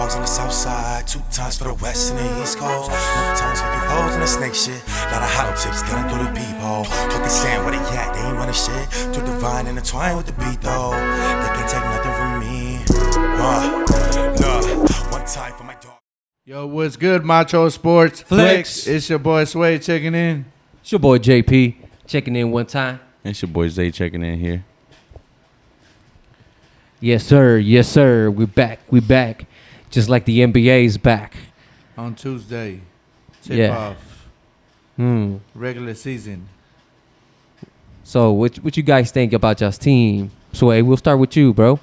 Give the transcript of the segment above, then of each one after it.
dogs on the south side, 2 times for the west and the east coast. 1 times for you hoes and the snake shit. Lot of hot tips getting through the peephole. What they saying, where they at? They ain't running shit. Too divine and intertwined with the beat though. They can't take nothing from me. Look, 1 time for my dog. Yo, what's good, Macho Sports? Flex. It's your boy Sway checking in. It's your boy JP checking in 1 time. It's your boy Zay checking in here. Yes, sir. Yes, sir. We back. We back. Just like the NBA's back. On Tuesday, tip Yeah. off, regular season. So what you guys think about y'all's team? So hey, we'll start with you, bro.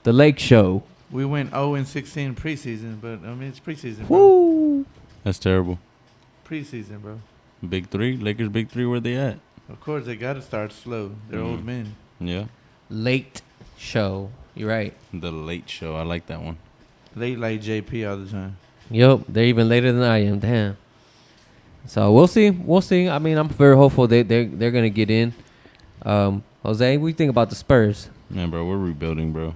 The Lake Show. We went 0-16 preseason, but I mean it's preseason, bro. Woo! That's terrible. Preseason, bro. Big three, Lakers big three, where they at? Of course they gotta start slow. They're old men. Yeah. Late Show. You're right. The Late Show. I like that one. Late like JP all the time. Yup. They're even later than I am. Damn. So we'll see. We'll see. I mean, I'm very hopeful they're gonna get in. Jose, what do you think about the Spurs? Man, bro, we're rebuilding, bro.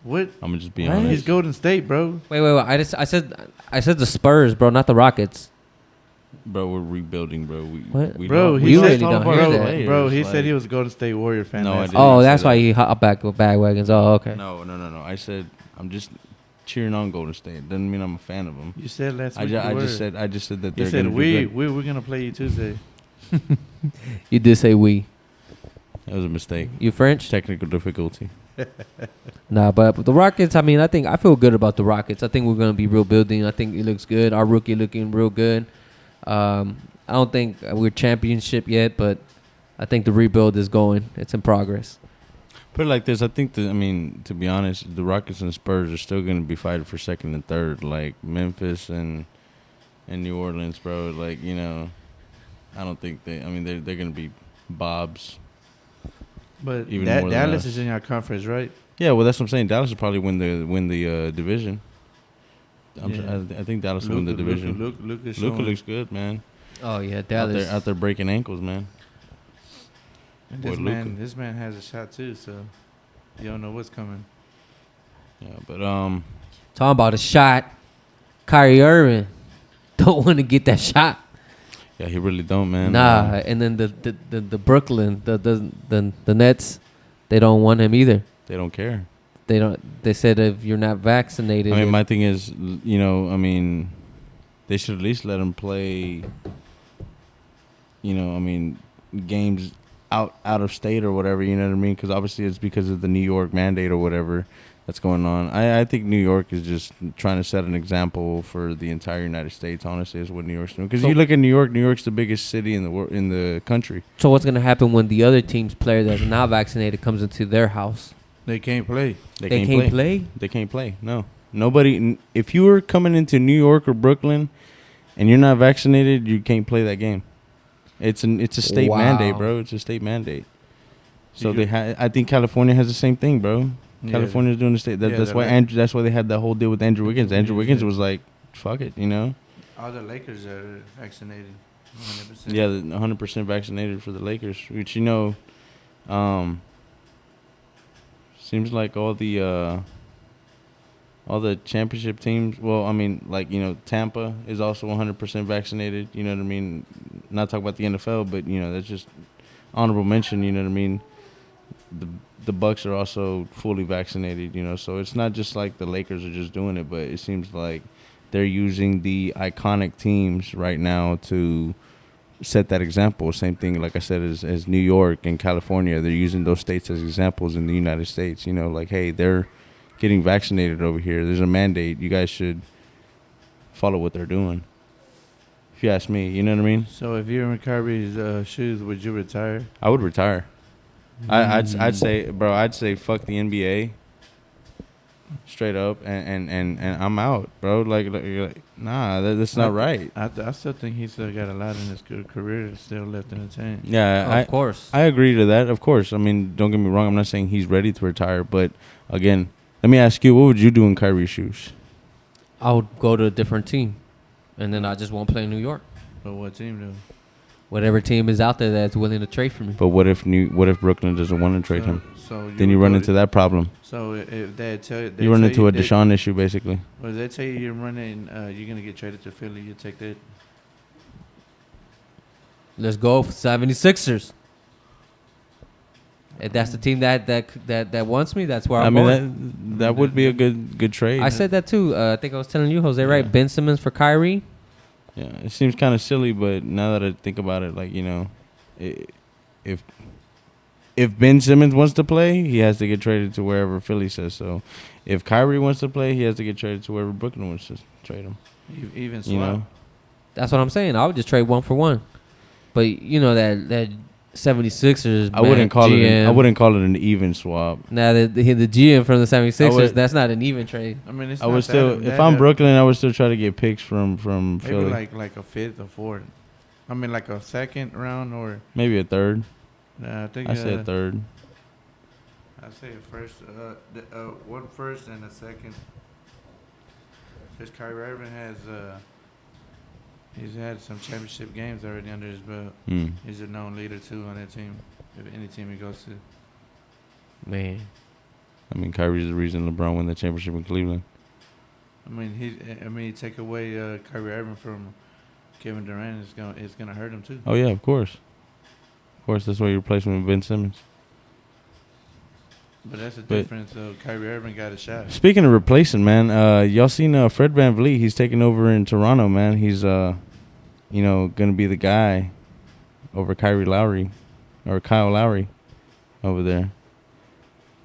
What? I'm gonna just be What? He's honest. Golden State, bro. Wait. I said the Spurs, bro, not the Rockets. Bro, we're rebuilding, bro. What? We Bro, don't- he we You said, really don't hear bro, that. players, bro, he like- said he was a Golden State Warrior fan. No, I last didn't. Oh, say that's that. why he hop back with bandwagons. Oh, okay. No. I said I'm just cheering on Golden State. Doesn't mean I'm a fan of them. You said last I week. just said that You they're said gonna be good. we're gonna play you Tuesday. You did say we. That was a mistake. You French? Technical difficulty. Nah, but the Rockets, I mean, I feel good about the Rockets. I think we're going to be real building. I think it looks good. Our rookie looking real good. I don't think we're championship yet, but I think the rebuild is going. It's in progress. Put it like this, I think to be honest, the Rockets and Spurs are still going to be fighting for second and third, like Memphis and New Orleans, bro. Like, you know, I don't think they're going to be Bobs. But Even more than Dallas us. is in your conference, right? Yeah, well, that's what I'm saying. Dallas will probably win the division. Yeah. I think Dallas will win the division. Luka looks good, man. Oh, yeah, Dallas. Out there breaking ankles, man. And Boy, Luka. this man has a shot too, so you don't know what's coming. Yeah, but Talking about a shot. Kyrie Irving don't want to get that shot. yeah, he really don't, man. Nah, and then the Brooklyn, the Nets, they don't want him either. They don't care. They don't. They said if you're not vaccinated, I mean, my thing is, you know, I mean, they should at least let him play, you know, I mean, games out of state or whatever, you know what I mean? Because obviously it's because of the New York mandate or whatever that's going on. I think New York is just trying to set an example for the entire United States, honestly, is what New York's doing. Because So- you look at New York, New York's the biggest city in the country. So what's gonna happen when the other team's player that's not vaccinated comes into their house? They can't play. They can't play. They can't play. No. Nobody. If you were coming into New York or Brooklyn and you're not vaccinated, you can't play that game. It's a state Wow. mandate, bro. It's a state mandate. So You- I think California has the same thing, bro. Yeah. California's doing the state. Yeah, That's they're why like- that's why they had that whole deal with Andrew Wiggins. Andrew Wiggins was like, "Fuck it," you know. All the Lakers are vaccinated, 100%. Yeah, 100% vaccinated for the Lakers, which you know, seems like all the championship teams. Well, I mean, like, you know, Tampa is also 100% vaccinated. You know what I mean? Not talking about the NFL, but you know, that's just honorable mention. You know what I mean? The Bucks are also fully vaccinated. You know, so it's not just like the Lakers are just doing it, but it seems like they're using the iconic teams right now to set that example. Same thing, like I said, as New York and California. They're using those states as examples in the United States. You know, like, hey, they're getting vaccinated over here. There's a mandate. You guys should follow what they're doing. If you ask me, you know what I mean? So if you're in Kyrie's shoes, would you retire? I would retire. I'd say, bro, I'd say fuck the NBA. Straight up, and I'm out, bro. Like nah, that's not right. I still think he's still got a lot in his good career still left in the tank. Yeah, Of course. I agree to that. Of course. I mean, don't get me wrong. I'm not saying he's ready to retire, but again, let me ask you, what would you do in Kyrie's shoes? I would go to a different team, and then I just won't play in New York. But what team though? whatever team is out there that's willing to trade for me. But what if Brooklyn doesn't want to trade him? So Then you run into that problem. So if they tell you, You run into a Deshaun issue, basically. Well, they tell you you're running, you're gonna get traded to Philly. You take that. Let's go for 76ers. If that's the team that wants me, that's where I'm going. I mean, that would be a good trade. I said that too. I think I was telling you, Jose, right? Ben Simmons for Kyrie. Yeah, it seems kind of silly, but now that I think about it, like, if Ben Simmons wants to play, he has to get traded to wherever Philly says so. If Kyrie wants to play, he has to get traded to wherever Brooklyn wants to trade him. Even swap. You know? That's what I'm saying. I would just trade 1 for 1. But you know that 76ers. I wouldn't call GM, it. I wouldn't call it an even swap. Now the GM from the 76ers, that's not an even trade. I mean, it's I not would still, that if I'm Brooklyn, I would still try to get picks from maybe Philly. like a fifth or fourth. I mean, like a second round or Maybe a third. I think I say a third. I say a first, one first and a second. Because Kyrie Irving has he's had some championship games already under his belt. He's a known leader too on that team. If any team he goes to. Man. I mean, Kyrie's the reason LeBron won the championship in Cleveland. I mean, you take away Kyrie Irving from Kevin Durant, it's gonna hurt him too. Oh yeah, of course. Of course, that's why you replace him with Ben Simmons. But that's the difference. Kyrie Irving got a shot. Speaking of replacing, man, y'all seen Fred VanVleet? He's taking over in Toronto, man. He's gonna be the guy over Kyle Lowry over there.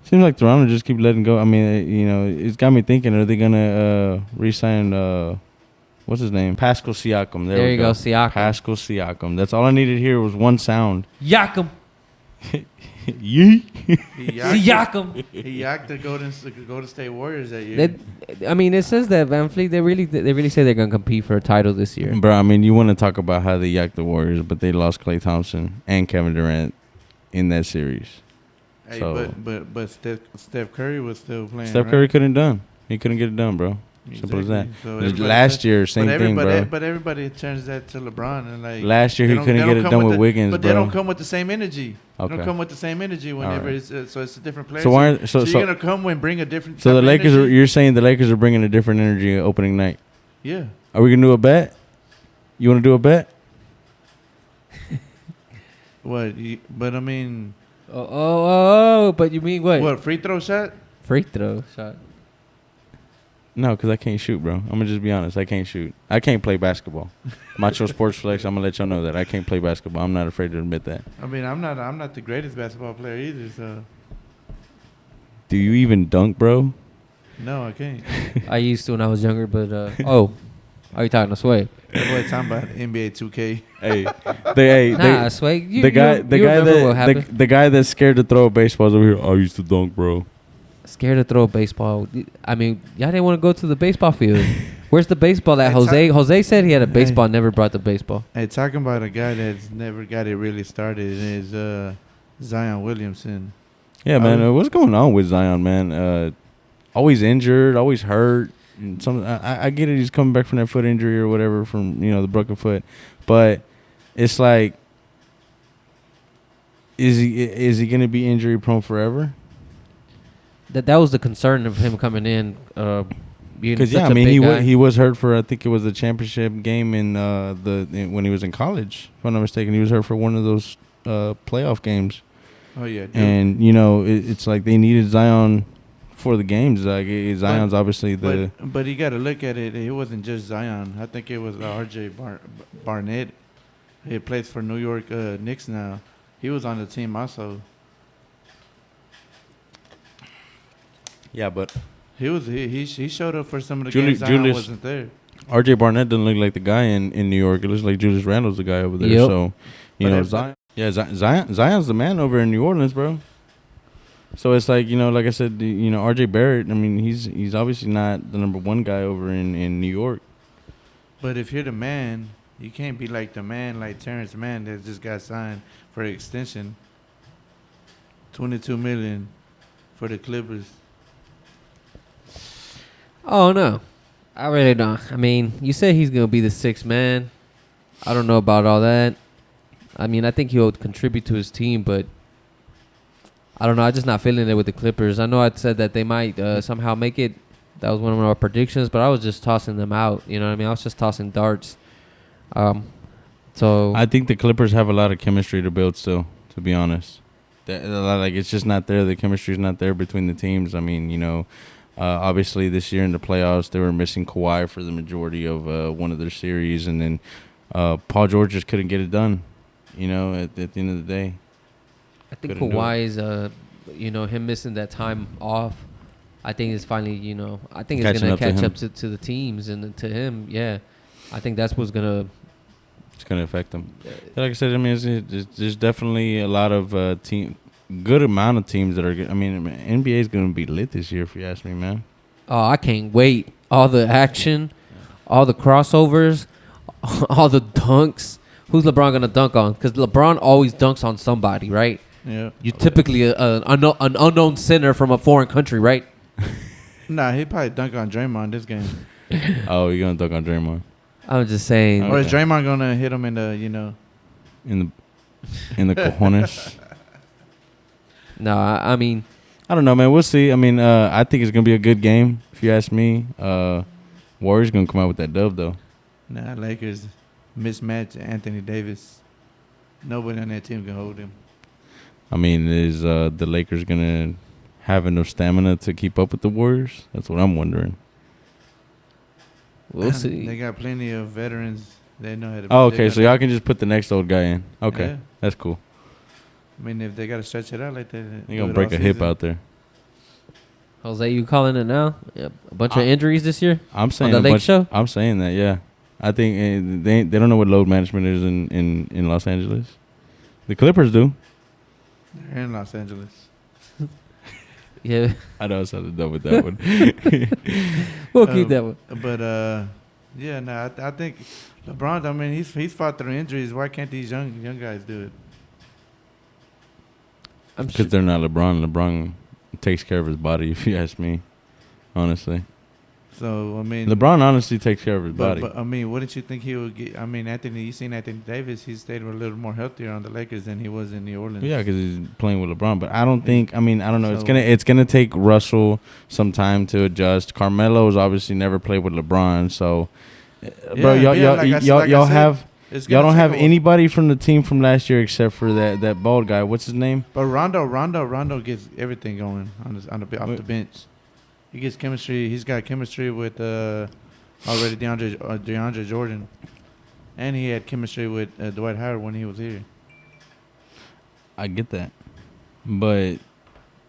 Seems like Toronto just keep letting go. I mean, it's got me thinking: are they gonna re-sign what's his name? Pascal Siakam. There you go, Siakam. Pascal Siakam. That's all I needed here was one sound. Yakum. Yeet. Siakam. He yacked the Golden State Warriors that year. It says that VanVleet, they really say they're gonna compete for a title this year. Bro, I mean, you want to talk about how they yacked the Warriors, but they lost Klay Thompson and Kevin Durant in that series. Hey, so, but Steph Curry was still playing. Steph Curry couldn't get it done, bro. Simple as that. So last year, same thing, bro. But everybody turns that to LeBron and like. Last year he couldn't get it done with Wiggins, but bro. They don't come with the same energy. Okay. They don't come with the same energy whenever right. it's so it's a different player. So you're gonna come and bring a different. So the Lakers energy? you're saying the Lakers are bringing a different energy opening night? Yeah. Are we gonna do a bet? You want to do a bet? What? But I mean. But you mean what? What, free throw shot? Free throw shot. No, because I can't shoot, bro. I'm going to just be honest. I can't shoot. I can't play basketball. Macho Sports Flex, I'm going to let y'all know that. I can't play basketball. I'm not afraid to admit that. I mean, I'm not the greatest basketball player either, so. Do you even dunk, bro? No, I can't. I used to when I was younger, but, are you talking to Sway? That boy talking about NBA 2K. Sway. The guy that's scared to throw a baseball is over here. I used to dunk, bro. Scared to throw a baseball. I mean, y'all didn't want to go to the baseball field. Where's the baseball at, Jose? Jose said he had a baseball, never brought the baseball. Hey, talking about a guy that's never got it really started is Zion Williamson. Yeah, man. What's going on with Zion, man? Always injured, always hurt. I get it. He's coming back from that foot injury or whatever from the broken foot, but it's like, is he gonna be injury prone forever? That was the concern of him coming in. Because he was hurt for, I think it was the championship game in when he was in college. If I'm not mistaken, he was hurt for one of those playoff games. Oh yeah, dude. And it's like they needed Zion for the games. Like Zion's obviously the. But you got to look at it. It wasn't just Zion. I think it was R.J. Barnett. He plays for New York Knicks now. He was on the team also. Yeah, but he showed up for some of the games. Zion wasn't there. R.J. Barnett doesn't look like the guy in New York. It looks like Julius Randle's the guy over there. Yep. So Zion. Yeah, Zion's the man over in New Orleans, bro. So it's like, like I said, R.J. Barrett, I mean, he's obviously not the number one guy over in New York. But if you're the man, you can't be like the man, like Terrence Mann that just got signed for an extension. $22 million for the Clippers. Oh, no. I really don't. I mean, you say he's going to be the sixth man. I don't know about all that. I mean, I think he'll contribute to his team, but I don't know. I'm just not feeling it with the Clippers. I know I said that they might somehow make it. That was one of our predictions, but I was just tossing them out. You know what I mean? I was just tossing darts. So I think the Clippers have a lot of chemistry to build still, to be honest. Like, it's just not there. The chemistry's not there between the teams. I mean, you know, obviously this year in the playoffs, they were missing Kawhi for the majority of one of their series, and then Paul George just couldn't get it done, you know, at the end of the day. I think Couldn't do it. Kawhi is, you know, him missing that time off. I think it's finally, you know, I think it's Catching going up to to catch him. up to the teams and to him. Yeah. I think that's what's going to. It's going to affect them. Like I said, I mean, there's definitely a lot of good amount of teams that are good. I mean, NBA is going to be lit this year, if you ask me, man. Oh, I can't wait. All the action, all the crossovers, all the dunks. Who's LeBron going to dunk on? Because LeBron always dunks on somebody, right? Yeah. You're typically an unknown center from a foreign country, right? Nah, he probably dunk on Draymond this game. Oh, you're going to dunk on Draymond. I'm just saying. Or is Okay. Draymond gonna hit him in the, you know? In the cojones. No, I mean, I don't know, man. We'll see. I mean, I think it's going to be a good game, if you ask me. Warriors going to come out with that dub, though. Nah, Lakers mismatch Anthony Davis. Nobody on that team can hold him. I mean, is the Lakers going to have enough stamina to keep up with the Warriors? That's what I'm wondering. we'll see. They got plenty of veterans. They know how to. Oh, they okay. got- So y'all can just put the next old guy in. Okay. Yeah. That's cool. I mean, if they got to stretch it out like that, You're do going to it break all a hip season. out there. Jose, you calling it now? Yep. A bunch of injuries this year? I'm saying the a Lake bunch- Show? I'm saying that, yeah. I think they don't know what load management is in Los Angeles. The Clippers do. They're in Los Angeles. Yeah. I know I sounded dumb with that one. We'll keep that one. But yeah, no, I think LeBron. I mean, he's fought through injuries. Why can't these young guys do it? I'm Because they're not LeBron. LeBron takes care of his body, if you ask me, honestly. So I mean, LeBron honestly takes care of his body. But I mean, wouldn't you think he would get? I mean, you seen Anthony Davis? He stayed a little more healthier on the Lakers than he was in New Orleans. Yeah, because he's playing with LeBron. But I don't think. I mean, I don't know. So- It's gonna take Russell some time to adjust. Carmelo's obviously never played with LeBron, so. Bro, Yeah, y'all said, have it's y'all gonna don't take have a while. anybody from the team from last year except for that bald guy. What's his name? But Rondo gets everything going off the bench. He gets chemistry. He's got chemistry with already DeAndre Jordan, and he had chemistry with Dwight Howard when he was here. I get that, but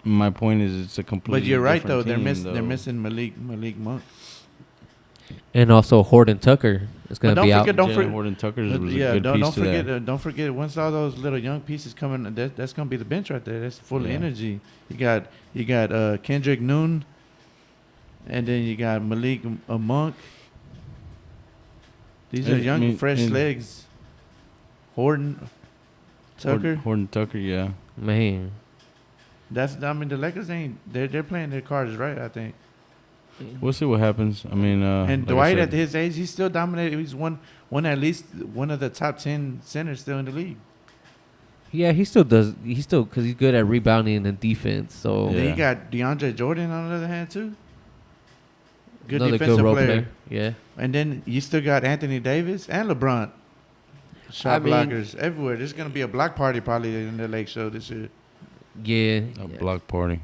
my point is it's a completely. But you're right though. different team, They're missing Malik Monk. And also Horton Tucker is going But to be out. don't Jalen forget. Horton Tucker was a Yeah, good piece don't to forget. that. Don't forget. Once all those little young pieces come in, that's gonna be the bench right there. That's full of Yeah. energy. You got Kendrick Nunn, and then you got Malik Monk. These are I young, mean, fresh and- legs. Horton Tucker. Horton Tucker, yeah. Man. I mean, the Lakers they're playing their cards right. I think. We'll see what happens. I mean, And like I Dwight said, at his age, he's still dominated. He's one at least one of the top 10 centers still in the league. Yeah, he still does. He still, because he's good at rebounding and defense. So, And then Yeah. you got DeAndre Jordan on the other hand too. Good another defensive good role player. player. Yeah. And then you still got Anthony Davis and LeBron. Shot I mean- blockers everywhere. There's gonna be a block party probably in the Lake Show this year. Yeah. a block party.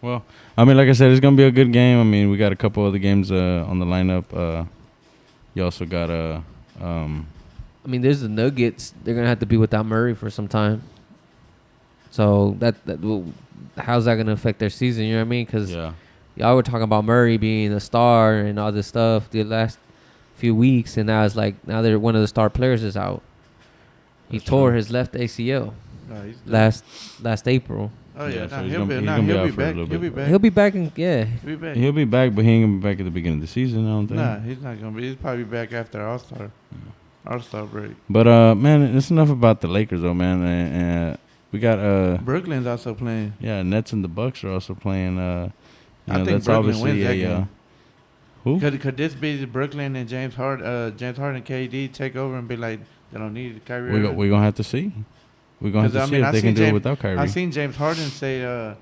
Well, I mean, like I said, it's gonna be a good game. I mean, we got a couple other games on the lineup. You also got I mean, there's the Nuggets. They're going to have to be without Murray for some time. So, how's that going to affect their season? You know what I mean? Because yeah. y'all were talking about Murray being a star and all this stuff the last few weeks, and now it's like they're one of the star players is out. He That's tore true. his left ACL No, he's last April. Oh Yeah, yeah, so nah, he's he'll gonna- be he's nah, gonna be he'll out be for a back. little He'll be bit. back. He'll be back in He'll be back. He'll be back, but he ain't gonna be back at the beginning of the season. I don't think. Nah, he's not gonna be. He's probably back after All-Star break. But man, it's enough about the Lakers though, man. And we got Brooklyn's also playing. yeah, Nets and the Bucks are also playing. You I know, think that's Brooklyn obviously wins that a game. who? Could this be the Brooklyn and James Harden and KD take over and be like They don't need Kyrie. We're gonna have to see. We're gonna have to see if they can do it without Kyrie. I seen James Harden say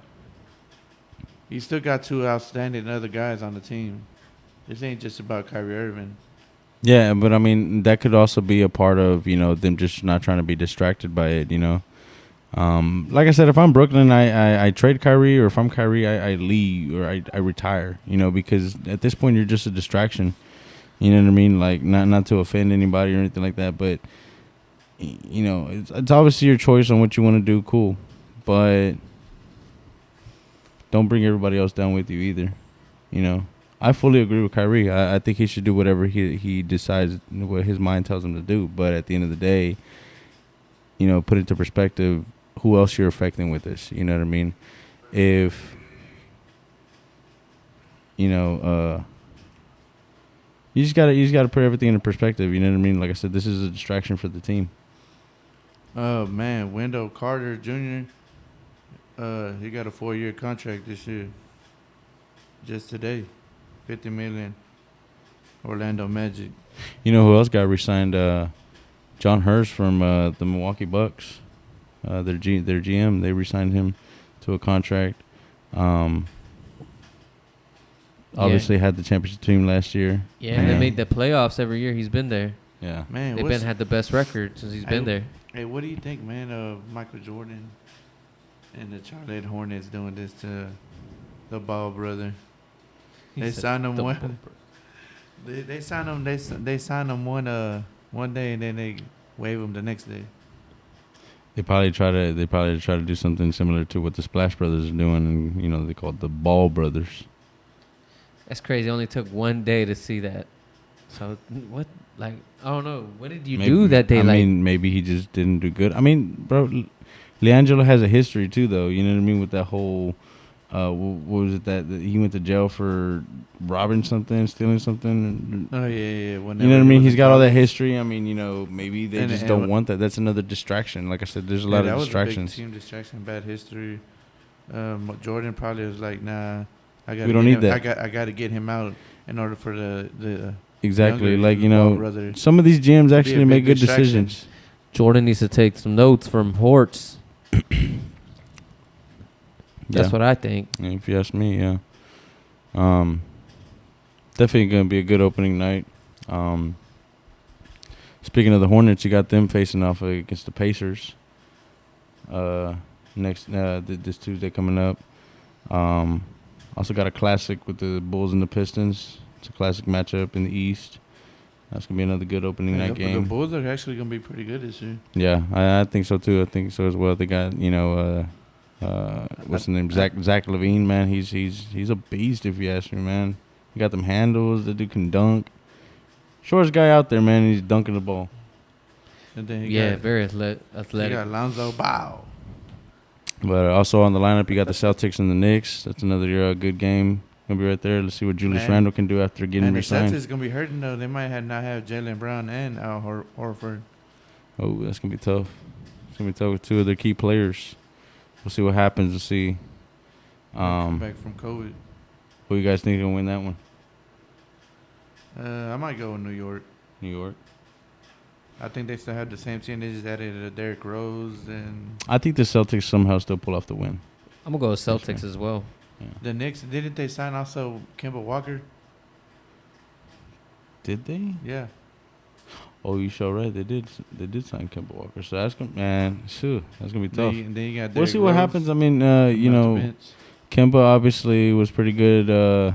he still got two outstanding other guys on the team. This ain't just about Kyrie Irving. Yeah, but I mean that could also be a part of them just not trying to be distracted by it. Like I said, if I'm Brooklyn, I trade Kyrie, or if I'm Kyrie, I leave or I retire. Because at this point you're just a distraction. You know what I mean? Like not to offend anybody or anything like that, but it's obviously your choice on what you want to do. Cool, but don't bring everybody else down with you either. I fully agree with Kyrie. I think he should do whatever he decides, what his mind tells him to do. But at the end of the day, put into perspective who else you're affecting with this. You know what I mean? If you just gotta put everything into perspective. You know what I mean? Like I said, this is a distraction for the team. Oh man, Wendell Carter Jr. He got a 4-year contract this year. Just today, $50 million. Orlando Magic. You know who else got re-signed? John Hurst from the Milwaukee Bucks. Their GM, they re-signed him to a contract. Obviously had the championship team last year. Yeah, they made the playoffs every year he's been there. Yeah, man, they've had the best record since he's been there. Hey, what do you think, man, of Michael Jordan and the Charlotte Hornets doing this to the Ball brother? They signed him one. They signed him. They signed him one day, and then they waive him the next day. They probably try to do something similar to what the Splash Brothers are doing, and they call it the Ball Brothers. That's crazy. It only took 1 day to see that. So what? Like, I don't know. What did you do that day? I mean, maybe he just didn't do good. I mean, bro, LiAngelo has a history too, though. You know what I mean? With that whole, what was it that he went to jail for robbing something, stealing something? Oh yeah. You know what I mean? He's got all that history. I mean, maybe they just don't want that. That's another distraction. Like I said, there's a lot of distractions. That was a big team distraction, bad history. Jordan probably was like, nah. We don't need that. I got to get him out in order for the exactly. younger, Like some of these GMs actually make good decisions. Jordan needs to take some notes from Hortz. That's what I think. Yeah, if you ask me, yeah. Definitely gonna be a good opening night. Speaking of the Hornets, you got them facing off against the Pacers. This Tuesday coming up. Also got a classic with the Bulls and the Pistons. It's a classic matchup in the East. That's going to be another good opening night game. The Bulls are actually going to be pretty good this year. Yeah, I think so too. I think so as well. They got, what's his name? Zach LaVine, man. He's a beast if you ask me, man. He got them handles. The dude can dunk. Shortest guy out there, man. He's dunking the ball. And then very athletic. You got Lonzo Ball. But also on the lineup, you got the Celtics and the Knicks. That's another good game. Gonna be right there. Let's see what Julius Randle can do after getting re-signed. The Celtics gonna be hurting though. They might not have Jaylen Brown and Al Horford. Oh, that's gonna be tough. It's gonna be tough with two of their key players. We'll see what happens. We'll see. Come back from COVID. Who you guys think gonna win that one? I might go with New York. New York. I think they still have the same team. They just added Derrick Rose and. I think the Celtics somehow still pull off the win. I'm gonna go with Celtics as well. Yeah. The Knicks, didn't they sign also Kemba Walker? Did they? Yeah. Oh, you sure right. They did sign Kemba Walker. So that's gonna be tough. Then you got we'll see Rose what happens. I mean, Kemba obviously was pretty good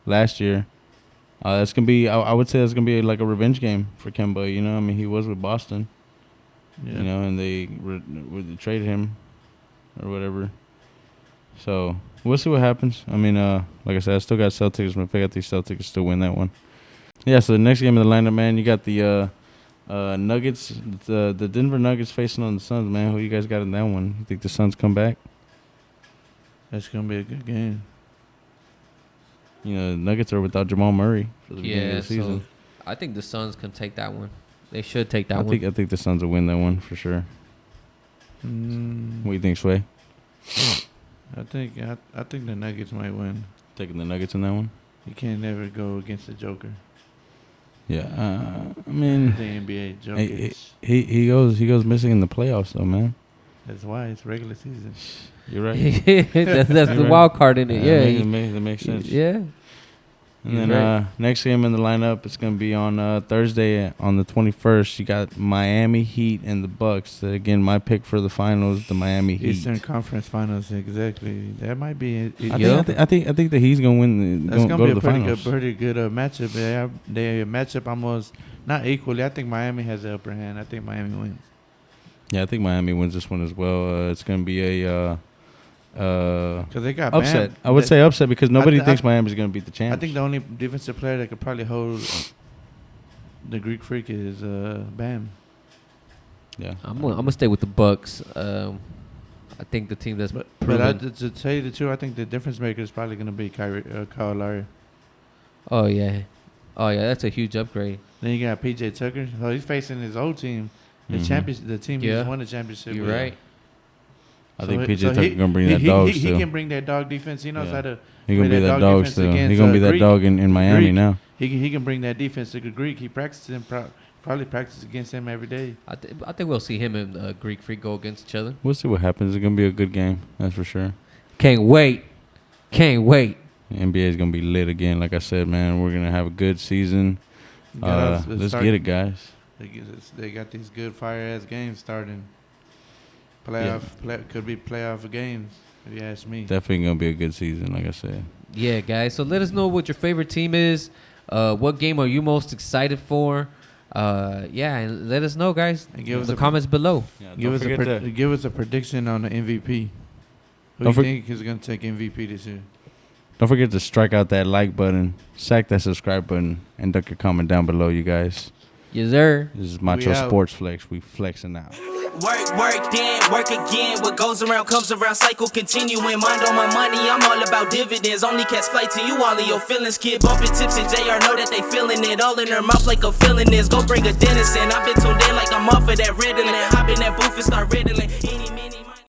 last year. That's gonna be. I would say that's gonna be like a revenge game for Kemba. I mean, he was with Boston. Yeah. And they traded him or whatever. So we'll see what happens. I mean, like I said, I still got Celtics. If I got these Celtics, still win that one. Yeah. So the next game of the lineup, man, you got the Nuggets, the Denver Nuggets facing on the Suns, man. Who you guys got in that one? You think the Suns come back? That's gonna be a good game. The Nuggets are without Jamal Murray for the beginning of the season. So I think the Suns can take that one. They should take that one. I think the Suns will win that one for sure. What do you think, Sway? I think the Nuggets might win. Taking the Nuggets in that one? You can't never go against the Joker. Yeah, I mean, The NBA he, Jokic. he goes missing in the playoffs though, man. That's why it's regular season. You're right. that's the You're right. wild card in it. Yeah, that makes sense. yeah. And He's then right. next game in the lineup, it's gonna be on Thursday on the 21st. You got Miami Heat and the Bucks. Again, my pick for the finals, the Miami Heat. Eastern Conference Finals, exactly. That might be. I think that he's gonna win. That's Go gonna be to a the finals. pretty good matchup. They match up almost not equally. I think Miami has the upper hand. I think Miami wins. Yeah, I think Miami wins this one as well. It's gonna be a Because they got upset. Bam. I would say upset because nobody I- thinks Miami's gonna beat the champs. I think the only defensive player that could probably hold the Greek Freak is Bam. Yeah, I'm gonna stay with the Bucks. I think the team that's But proven. to tell you the truth, I think the difference maker is probably going to be Kyle Lowry. Oh yeah, that's a huge upgrade. Then you got PJ Tucker. So he's facing his old team, the Mhm. the team Yeah. he's won the championship. You're with. right. I think So PJ so Tucker he- gonna bring that he, dog he, still. he can bring that dog defense. He knows Yeah. how to. He gonna play be that that dog dog defense still. He against, gonna be that Greek. dog in Miami Greek. now. He can bring that defense to the Greek. He practices him. Probably practices against him every day. I think we'll see him and Greek Freak go against each other. We'll see what happens. It's gonna be a good game. That's for sure. Can't wait. Can't wait. The NBA is gonna be lit again. Like I said, man, we're gonna have a good season. Let's get it, guys. They got these good fire ass games starting. Could be playoff games if you ask me. Definitely gonna be a good season. Like I said. Yeah, guys. So let us know what your favorite team is. What game are you most excited for? Yeah, and let us know, guys. And give in us the a- comments below. Give us a prediction on the MVP. Who do Don't you think is going to take MVP this year? Don't forget to strike out that like button, sack that subscribe button, and duck your comment down below, you guys. Yes, sir. This is Macho out. Sports Flex. We flexing out. Work, then work again. What goes around comes around, cycle continuing. Mind on my money, I'm all about dividends. Only catch flight to you, all of your feelings. Kid bumping tips and Jxxy.R know that they feeling it. All in their mouth like a feeling is. Go bring a dentist in. I've been tuned in like I'm off of that Ritalin. Hop in that booth and start riddling.